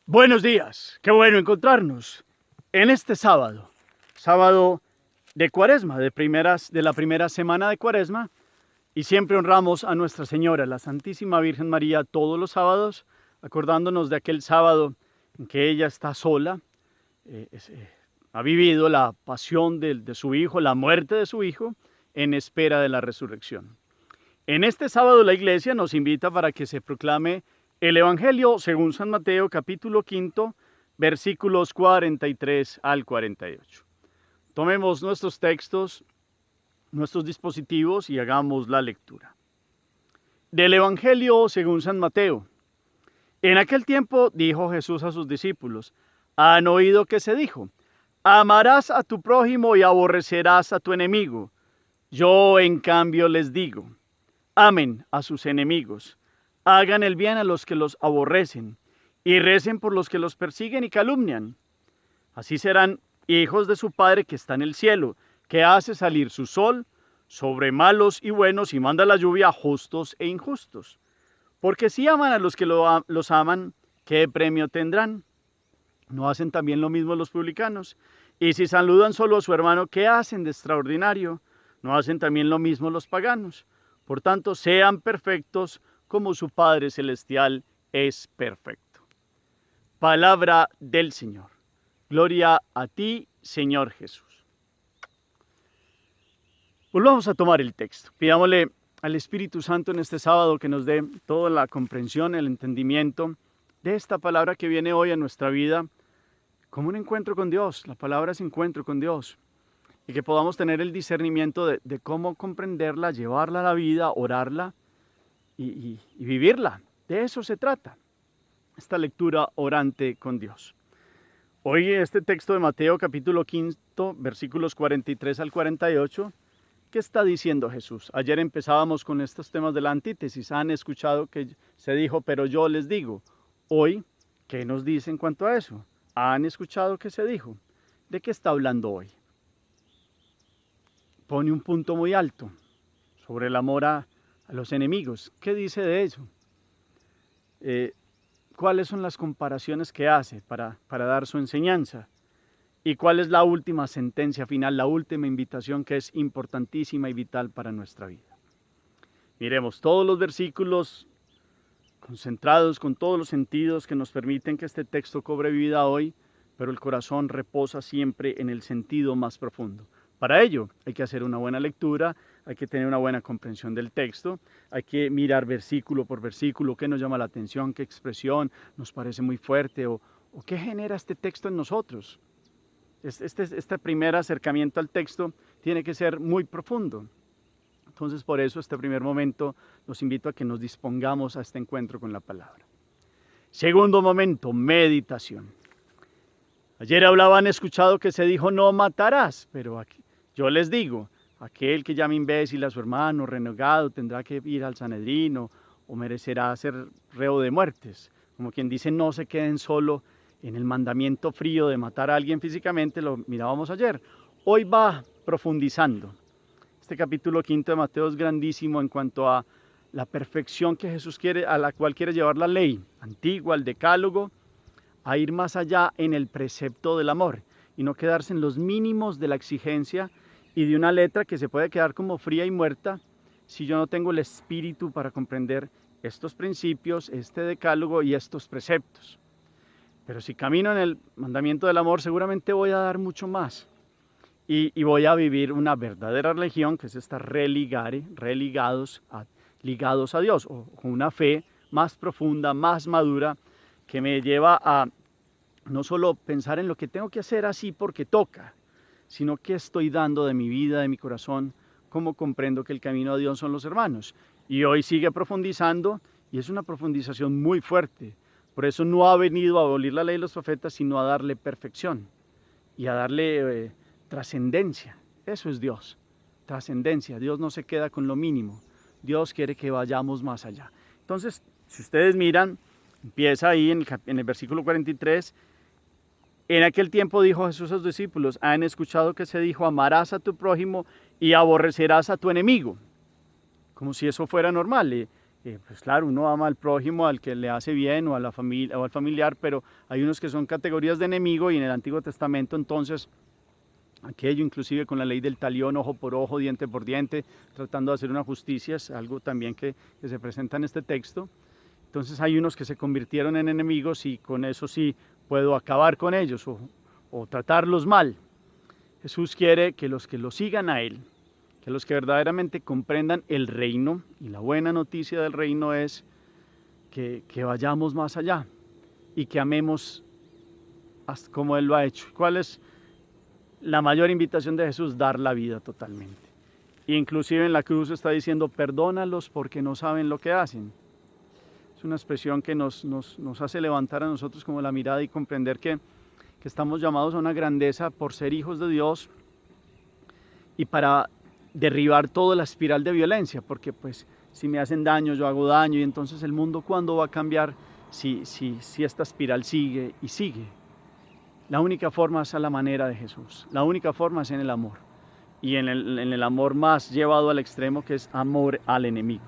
Buenos días, qué bueno encontrarnos en este sábado de Cuaresma, de la primera semana de Cuaresma, y siempre honramos a Nuestra Señora, la Santísima Virgen María, todos los sábados, acordándonos de aquel sábado en que ella está sola, ha vivido la pasión de su Hijo, la muerte de su Hijo, en espera de la resurrección. En este sábado la Iglesia nos invita para que se proclame el Evangelio según San Mateo, capítulo 5, versículos 43 al 48. Tomemos nuestros textos, nuestros dispositivos y hagamos la lectura. Del Evangelio según San Mateo. En aquel tiempo dijo Jesús a sus discípulos: ¿Han oído que se dijo? Amarás a tu prójimo y aborrecerás a tu enemigo. Yo, en cambio, les digo: amen a sus enemigos. Hagan el bien a los que los aborrecen y recen por los que los persiguen y calumnian. Así serán hijos de su Padre que está en el cielo, que hace salir su sol sobre malos y buenos y manda la lluvia a justos e injustos. Porque si aman a los que los aman, ¿qué premio tendrán? ¿No hacen también lo mismo los publicanos? Y si saludan solo a su hermano, ¿qué hacen de extraordinario? ¿No hacen también lo mismo los paganos? Por tanto, sean perfectos como su Padre Celestial es perfecto. Palabra del Señor. Gloria a ti, Señor Jesús. Volvamos a tomar el texto. Pidámosle al Espíritu Santo en este sábado que nos dé toda la comprensión, el entendimiento de esta palabra que viene hoy a nuestra vida como un encuentro con Dios. La palabra es encuentro con Dios. Y que podamos tener el discernimiento de cómo comprenderla, llevarla a la vida, orarla y vivirla. De eso se trata, esta lectura orante con Dios. Hoy este texto de Mateo capítulo 5, versículos 43 al 48, ¿qué está diciendo Jesús? Ayer empezábamos con estos temas de la antítesis. Han escuchado que se dijo, pero yo les digo. Hoy, ¿qué nos dice en cuanto a eso? ¿Han escuchado que se dijo? ¿De qué está hablando hoy? Pone un punto muy alto sobre el amor a los enemigos. ¿Qué dice de eso? ¿Cuáles son las comparaciones que hace para dar su enseñanza? ¿Y cuál es la última sentencia final, la última invitación que es importantísima y vital para nuestra vida? Miremos todos los versículos concentrados con todos los sentidos que nos permiten que este texto cobre vida hoy, pero el corazón reposa siempre en el sentido más profundo. Para ello hay que hacer una buena lectura, hay que tener una buena comprensión del texto, hay que mirar versículo por versículo qué nos llama la atención, qué expresión nos parece muy fuerte o qué genera este texto en nosotros. Este primer acercamiento al texto tiene que ser muy profundo. Entonces por eso este primer momento los invito a que nos dispongamos a este encuentro con la palabra. Segundo momento, meditación. Ayer han escuchado que se dijo no matarás, pero aquí, yo les digo, aquel que llame imbécil a su hermano, renegado, tendrá que ir al Sanedrín o merecerá ser reo de muertes. Como quien dice, no se queden solo en el mandamiento frío de matar a alguien físicamente, lo mirábamos ayer. Hoy va profundizando. Este capítulo 5 de Mateo es grandísimo en cuanto a la perfección que Jesús quiere, a la cual quiere llevar la ley antigua, el decálogo, a ir más allá en el precepto del amor y no quedarse en los mínimos de la exigencia y de una letra que se puede quedar como fría y muerta si yo no tengo el espíritu para comprender estos principios, este decálogo y estos preceptos. Pero si camino en el mandamiento del amor, seguramente voy a dar mucho más y voy a vivir una verdadera religión, que es esta ligados a Dios, o con una fe más profunda, más madura, que me lleva a no solo pensar en lo que tengo que hacer así porque toca, sino qué estoy dando de mi vida, de mi corazón, cómo comprendo que el camino a Dios son los hermanos. Y hoy sigue profundizando y es una profundización muy fuerte. Por eso no ha venido a abolir la ley de los profetas, sino a darle perfección y a darle trascendencia. Eso es Dios, trascendencia. Dios no se queda con lo mínimo. Dios quiere que vayamos más allá. Entonces, si ustedes miran, empieza ahí en el versículo 43. En aquel tiempo dijo Jesús a sus discípulos: han escuchado que se dijo, amarás a tu prójimo y aborrecerás a tu enemigo. Como si eso fuera normal. Pues claro, uno ama al prójimo, al que le hace bien o a la familia o al familiar, pero hay unos que son categorías de enemigo y en el Antiguo Testamento entonces aquello inclusive con la ley del talión, ojo por ojo, diente por diente, tratando de hacer una justicia, es algo también que se presenta en este texto. Entonces hay unos que se convirtieron en enemigos y con eso sí puedo acabar con ellos o tratarlos mal. Jesús quiere que los que lo sigan a Él, que los que verdaderamente comprendan el reino, y la buena noticia del reino es que vayamos más allá y que amemos como Él lo ha hecho. ¿Cuál es la mayor invitación de Jesús? Dar la vida totalmente. Inclusive en la cruz está diciendo, perdónalos porque no saben lo que hacen. Es una expresión que nos hace levantar a nosotros como la mirada y comprender que estamos llamados a una grandeza por ser hijos de Dios y para derribar toda la espiral de violencia, porque pues si me hacen daño, yo hago daño, y entonces el mundo ¿cuándo va a cambiar si esta espiral sigue y sigue? La única forma es a la manera de Jesús, la única forma es en el amor, y en el amor más llevado al extremo, que es amor al enemigo.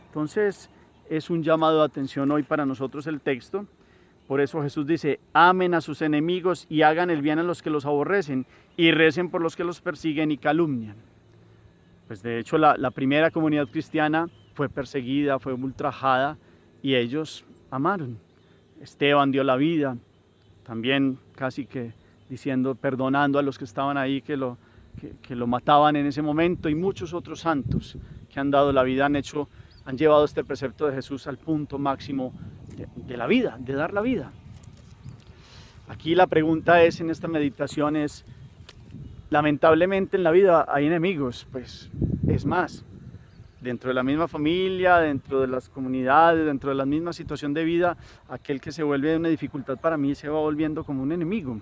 Entonces es un llamado de atención hoy para nosotros el texto. Por eso Jesús dice, amen a sus enemigos y hagan el bien a los que los aborrecen y recen por los que los persiguen y calumnian. Pues de hecho la primera comunidad cristiana fue perseguida, fue ultrajada y ellos amaron. Esteban dio la vida, también casi que diciendo, perdonando a los que estaban ahí que lo mataban en ese momento, y muchos otros santos que han dado la vida han llevado este precepto de Jesús al punto máximo de la vida, de dar la vida. Aquí la pregunta es, en esta meditación es, lamentablemente en la vida hay enemigos, pues es más, dentro de la misma familia, dentro de las comunidades, dentro de la misma situación de vida, aquel que se vuelve una dificultad para mí se va volviendo como un enemigo.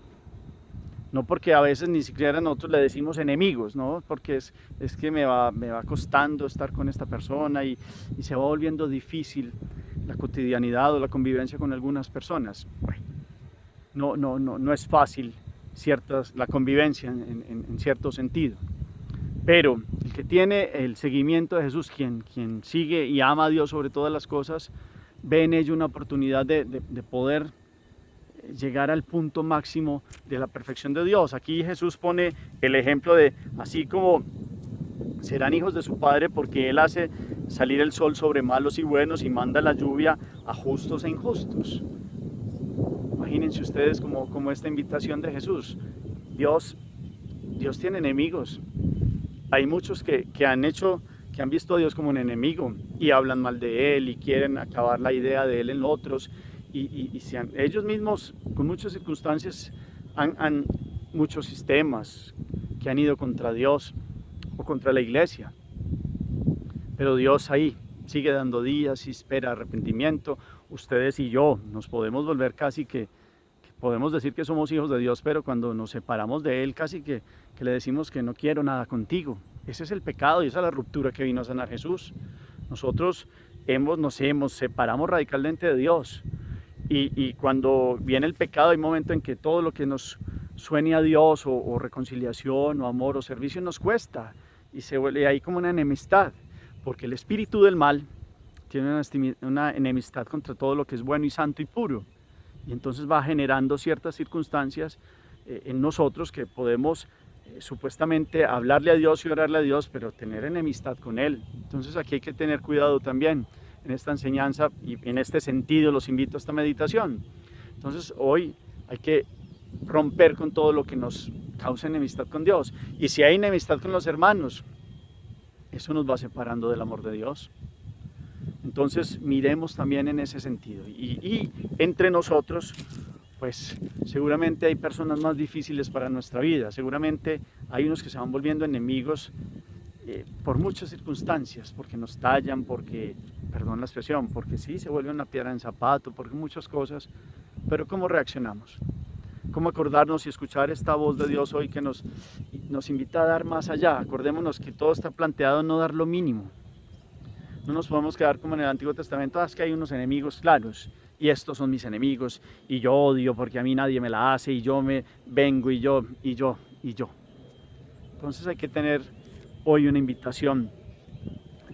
No porque a veces ni siquiera nosotros le decimos enemigos, ¿no? Porque es que me va costando estar con esta persona y se va volviendo difícil la cotidianidad o la convivencia con algunas personas. Bueno, no es fácil la convivencia en cierto sentido. Pero el que tiene el seguimiento de Jesús, quien sigue y ama a Dios sobre todas las cosas, ve en ello una oportunidad de poder llegar al punto máximo de la perfección de Dios. Aquí Jesús pone el ejemplo de, así como serán hijos de su Padre porque Él hace salir el sol sobre malos y buenos y manda la lluvia a justos e injustos. Imagínense ustedes como esta invitación de Jesús. Dios tiene enemigos. Hay muchos que han visto a Dios como un enemigo y hablan mal de Él y quieren acabar la idea de Él en otros. Y ellos mismos, con muchas circunstancias, muchos sistemas que han ido contra Dios o contra la iglesia. Pero Dios ahí sigue dando días y espera arrepentimiento. Ustedes y yo nos podemos volver casi que podemos decir que somos hijos de Dios, pero cuando nos separamos de Él casi que le decimos que no quiero nada contigo. Ese es el pecado y esa es la ruptura que vino a sanar Jesús. Nosotros nos separamos radicalmente de Dios. Y cuando viene el pecado hay momento en que todo lo que nos suene a Dios o reconciliación o amor o servicio nos cuesta y se vuelve ahí como una enemistad, porque el espíritu del mal tiene una enemistad contra todo lo que es bueno y santo y puro, y entonces va generando ciertas circunstancias en nosotros que podemos supuestamente hablarle a Dios y orarle a Dios, pero tener enemistad con Él. Entonces aquí hay que tener cuidado también en esta enseñanza, y en este sentido los invito a esta meditación. Entonces hoy hay que romper con todo lo que nos causa enemistad con Dios, y si hay enemistad con los hermanos, eso nos va separando del amor de Dios. Entonces miremos también en ese sentido, y entre nosotros pues seguramente hay personas más difíciles para nuestra vida, seguramente hay unos que se van volviendo enemigos por muchas circunstancias, porque nos tallan, porque, perdón la expresión, porque sí, se vuelve una piedra en zapato, porque muchas cosas, pero ¿cómo reaccionamos? ¿Cómo acordarnos y escuchar esta voz de Dios hoy que nos invita a dar más allá? Acordémonos que todo está planteado en no dar lo mínimo. No nos podemos quedar como en el Antiguo Testamento, es que hay unos enemigos claros, y estos son mis enemigos, y yo odio porque a mí nadie me la hace, y yo me vengo, y yo. Entonces hay que tener hoy una invitación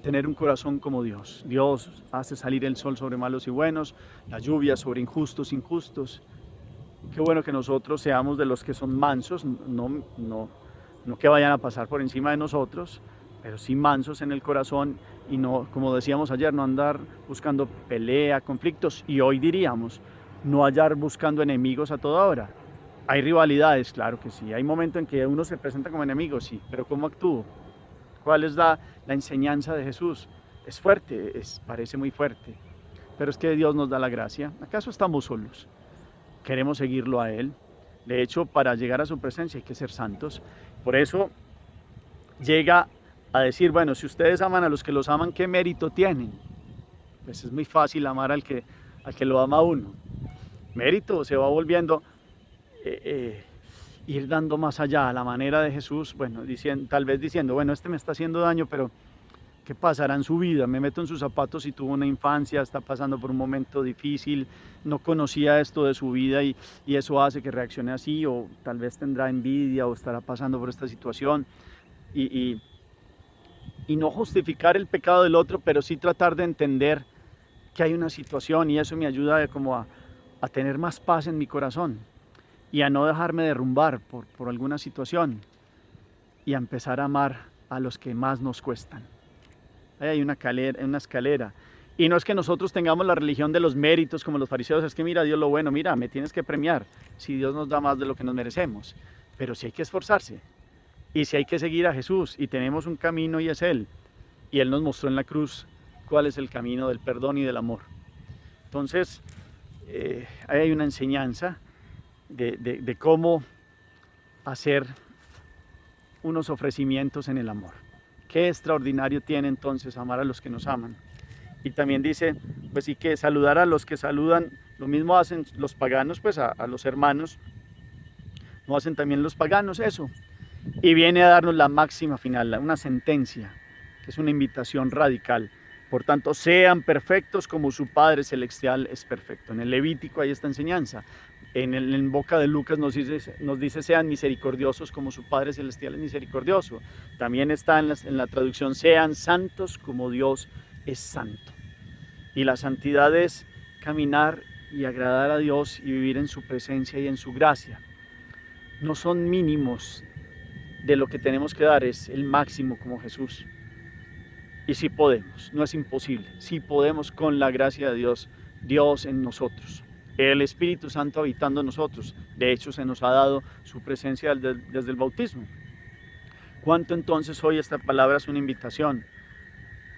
tener un corazón como Dios. Dios hace salir el sol sobre malos y buenos, la lluvia sobre injustos e injustos. Qué bueno que nosotros seamos de los que son mansos, no que vayan a pasar por encima de nosotros, pero sí mansos en el corazón y no, como decíamos ayer, no andar buscando pelea, conflictos, y hoy diríamos, no hallar buscando enemigos a toda hora. Hay rivalidades, claro que sí, hay momentos en que uno se presenta como enemigo, sí, pero ¿cómo actúo? ¿Cuál es la enseñanza de Jesús? Es fuerte, parece muy fuerte, pero es que Dios nos da la gracia. ¿Acaso estamos solos? Queremos seguirlo a Él. De hecho, para llegar a su presencia hay que ser santos. Por eso llega a decir, bueno, si ustedes aman a los que los aman, ¿qué mérito tienen? Pues es muy fácil amar al que lo ama a uno. Mérito se va volviendo ir dando más allá a la manera de Jesús, bueno, tal vez diciendo, bueno, este me está haciendo daño, pero ¿qué pasará en su vida? Me meto en sus zapatos y tuvo una infancia, está pasando por un momento difícil, no conocía esto de su vida y eso hace que reaccione así, o tal vez tendrá envidia o estará pasando por esta situación. Y no justificar el pecado del otro, pero sí tratar de entender que hay una situación, y eso me ayuda como a tener más paz en mi corazón y a no dejarme derrumbar por alguna situación y a empezar a amar a los que más nos cuestan. Ahí hay una escalera. Y no es que nosotros tengamos la religión de los méritos como los fariseos, es que mira Dios lo bueno, mira, me tienes que premiar si Dios nos da más de lo que nos merecemos. Pero sí hay que esforzarse y sí hay que seguir a Jesús, y tenemos un camino y es Él. Y Él nos mostró en la cruz cuál es el camino del perdón y del amor. Entonces, ahí hay una enseñanza de cómo hacer unos ofrecimientos en el amor. Qué extraordinario tiene entonces amar a los que nos aman. Y también dice, pues sí, que saludar a los que saludan, lo mismo hacen los paganos, pues a los hermanos, no hacen también los paganos eso. Y viene a darnos la máxima final, una sentencia, que es una invitación radical. Por tanto, sean perfectos como su Padre Celestial es perfecto. En el Levítico hay esta enseñanza. En boca de Lucas nos dice sean misericordiosos como su Padre Celestial es misericordioso. También está en la traducción, sean santos como Dios es santo. Y la santidad es caminar y agradar a Dios y vivir en su presencia y en su gracia. No son mínimos de lo que tenemos que dar, es el máximo como Jesús. Y sí podemos, no es imposible, sí podemos con la gracia de Dios, Dios en nosotros, el Espíritu Santo habitando en nosotros. De hecho, se nos ha dado su presencia desde el bautismo. ¿Cuánto entonces hoy esta palabra es una invitación?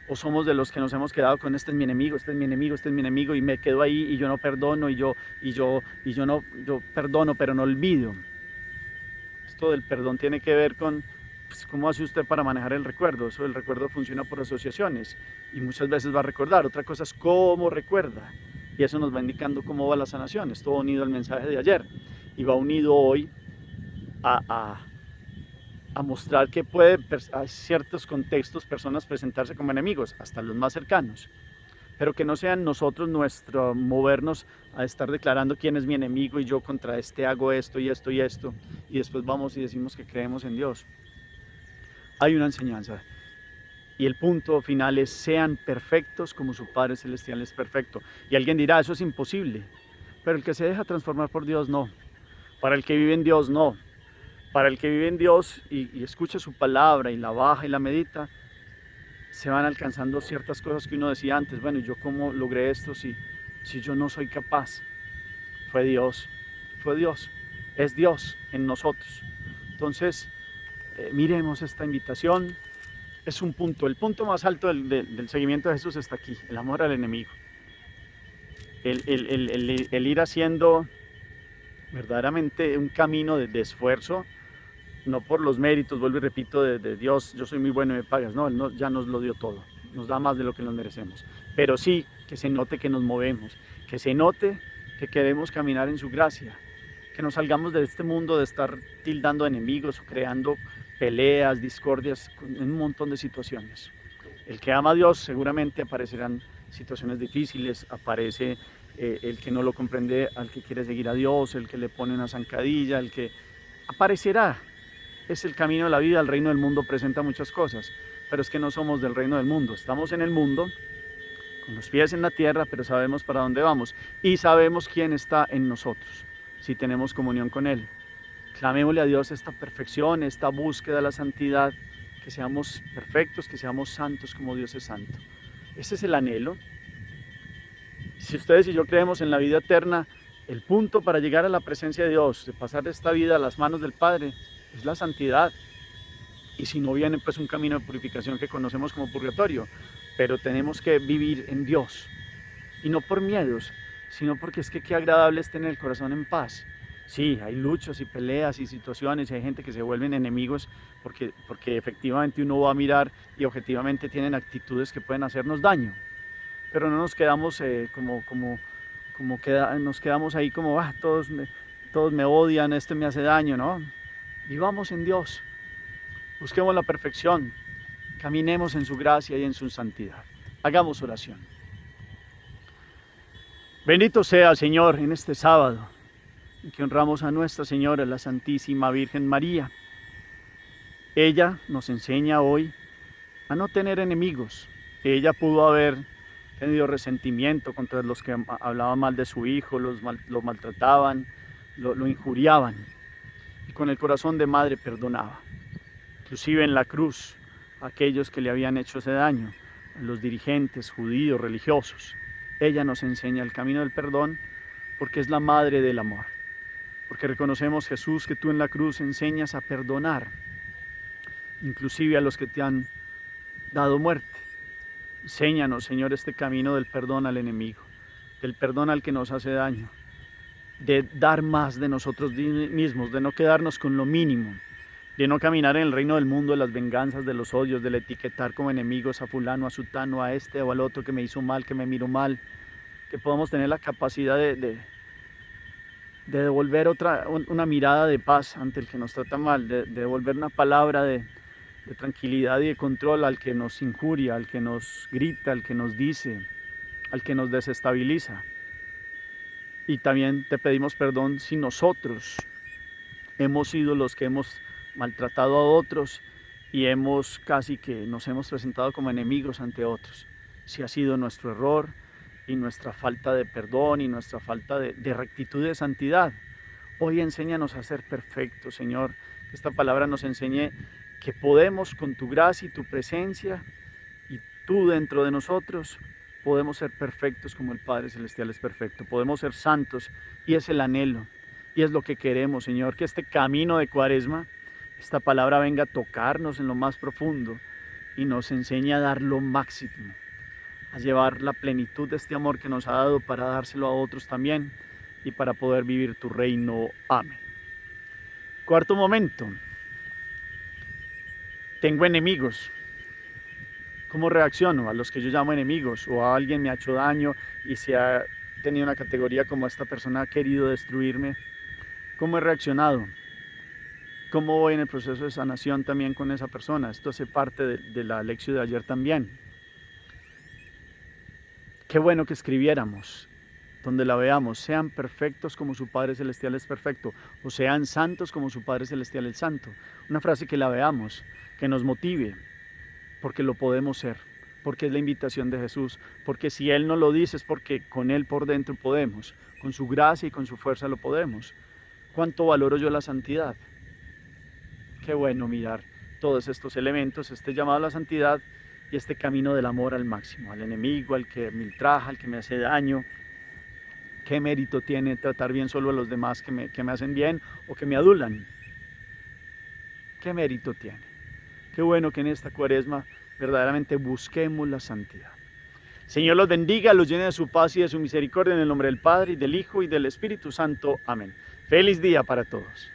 ¿O somos de los que nos hemos quedado con este es mi enemigo, este es mi enemigo, este es mi enemigo, y me quedo ahí y yo no perdono, yo perdono pero no olvido? Esto del perdón tiene que ver con cómo hace usted para manejar el recuerdo. Eso del recuerdo funciona por asociaciones y muchas veces va a recordar. Otra cosa es cómo recuerda, y eso nos va indicando cómo va la sanación. Es todo unido al mensaje de ayer y va unido hoy a mostrar que hay ciertos contextos, personas presentarse como enemigos, hasta los más cercanos, pero que no sean nosotros nuestro movernos a estar declarando quién es mi enemigo y yo contra este hago esto y esto y esto, y después vamos y decimos que creemos en Dios. Hay una enseñanza y el punto final es sean perfectos como su Padre Celestial es perfecto. Y alguien dirá, eso es imposible, pero el que se deja transformar por Dios, no. Para el que vive en Dios, no. Para el que vive en Dios y escucha su palabra y la baja y la medita, se van alcanzando ciertas cosas que uno decía antes. Bueno, ¿yo cómo logré esto si yo no soy capaz? Fue Dios, es Dios en nosotros. Entonces, miremos esta invitación. Es un punto, el punto más alto del seguimiento de Jesús está aquí, el amor al enemigo. El ir haciendo verdaderamente un camino de esfuerzo, no por los méritos, vuelvo y repito, de Dios, yo soy muy bueno y me pagas. No, Él ya nos lo dio todo, nos da más de lo que nos merecemos. Pero sí que se note que nos movemos, que se note que queremos caminar en su gracia, que nos salgamos de este mundo de estar tildando enemigos, creando peleas, discordias, en un montón de situaciones. El que ama a Dios seguramente aparecerán situaciones difíciles, aparece el que no lo comprende, al que quiere seguir a Dios, el que le pone una zancadilla, el que aparecerá. Es el camino de la vida, el reino del mundo presenta muchas cosas, pero es que no somos del reino del mundo. Estamos en el mundo, con los pies en la tierra, pero sabemos para dónde vamos y sabemos quién está en nosotros, si tenemos comunión con Él. Clamémosle a Dios esta perfección, esta búsqueda de la santidad, que seamos perfectos, que seamos santos como Dios es santo. Ese es el anhelo. Si ustedes y yo creemos en la vida eterna, el punto para llegar a la presencia de Dios, de pasar esta vida a las manos del Padre, es la santidad. Y si no viene, pues un camino de purificación que conocemos como purgatorio. Pero tenemos que vivir en Dios. Y no por miedos, sino porque es que qué agradable es tener el corazón en paz. Sí, hay luchas y peleas y situaciones y hay gente que se vuelven enemigos porque efectivamente uno va a mirar y objetivamente tienen actitudes que pueden hacernos daño. Pero no nos quedamos nos quedamos ahí como, todos me odian, esto me hace daño, ¿no? Vivamos en Dios, busquemos la perfección, caminemos en su gracia y en su santidad. Hagamos oración. Bendito sea, Señor, en este sábado, en que honramos a Nuestra Señora, la Santísima Virgen María. Ella nos enseña hoy a no tener enemigos. Ella pudo haber tenido resentimiento contra los que hablaban mal de su hijo, lo maltrataban, lo injuriaban. Y con el corazón de madre perdonaba. Inclusive en la cruz, a aquellos que le habían hecho ese daño, los dirigentes judíos, religiosos. Ella nos enseña el camino del perdón porque es la madre del amor. Porque reconocemos, Jesús, que tú en la cruz enseñas a perdonar, inclusive a los que te han dado muerte. Enséñanos, Señor, este camino del perdón al enemigo, del perdón al que nos hace daño, de dar más de nosotros mismos, de no quedarnos con lo mínimo, de no caminar en el reino del mundo de las venganzas, de los odios, del etiquetar como enemigos a fulano, a sutano, a este o al otro que me hizo mal, que me miró mal, que podamos tener la capacidad de devolver una mirada de paz ante el que nos trata mal, de devolver una palabra de tranquilidad y de control al que nos injuria, al que nos grita, al que nos dice, al que nos desestabiliza. Y también te pedimos perdón si nosotros hemos sido los que hemos maltratado a otros y casi que nos hemos presentado como enemigos ante otros. Si ha sido nuestro error y nuestra falta de perdón y nuestra falta de rectitud y de santidad. Hoy enséñanos a ser perfectos, Señor. Que esta palabra nos enseñe que podemos con tu gracia y tu presencia y tú dentro de nosotros, podemos ser perfectos como el Padre Celestial es perfecto. Podemos ser santos y es el anhelo y es lo que queremos, Señor. Que este camino de Cuaresma, esta palabra venga a tocarnos en lo más profundo y nos enseñe a dar lo máximo, a llevar la plenitud de este amor que nos ha dado para dárselo a otros también y para poder vivir tu reino. Amén. Cuarto momento. Tengo enemigos. ¿Cómo reacciono a los que yo llamo enemigos? O a alguien me ha hecho daño y se ha tenido una categoría como esta persona ha querido destruirme. ¿Cómo he reaccionado? ¿Cómo voy en el proceso de sanación también con esa persona? Esto hace parte de la lección de ayer también. Qué bueno que escribiéramos, donde la veamos, sean perfectos como su Padre Celestial es perfecto, o sean santos como su Padre Celestial es santo. Una frase que la veamos, que nos motive, porque lo podemos ser, porque es la invitación de Jesús, porque si Él no lo dice es porque con Él por dentro podemos, con su gracia y con su fuerza lo podemos. ¿Cuánto valoro yo la santidad? Qué bueno mirar todos estos elementos, este llamado a la santidad y este camino del amor al máximo, al enemigo, al que me ultraja, al que me hace daño. ¿Qué mérito tiene tratar bien solo a los demás que me hacen bien o que me adulan? ¿Qué mérito tiene? Qué bueno que en esta Cuaresma verdaderamente busquemos la santidad. Señor los bendiga, los llene de su paz y de su misericordia en el nombre del Padre, y del Hijo y del Espíritu Santo. Amén. Feliz día para todos.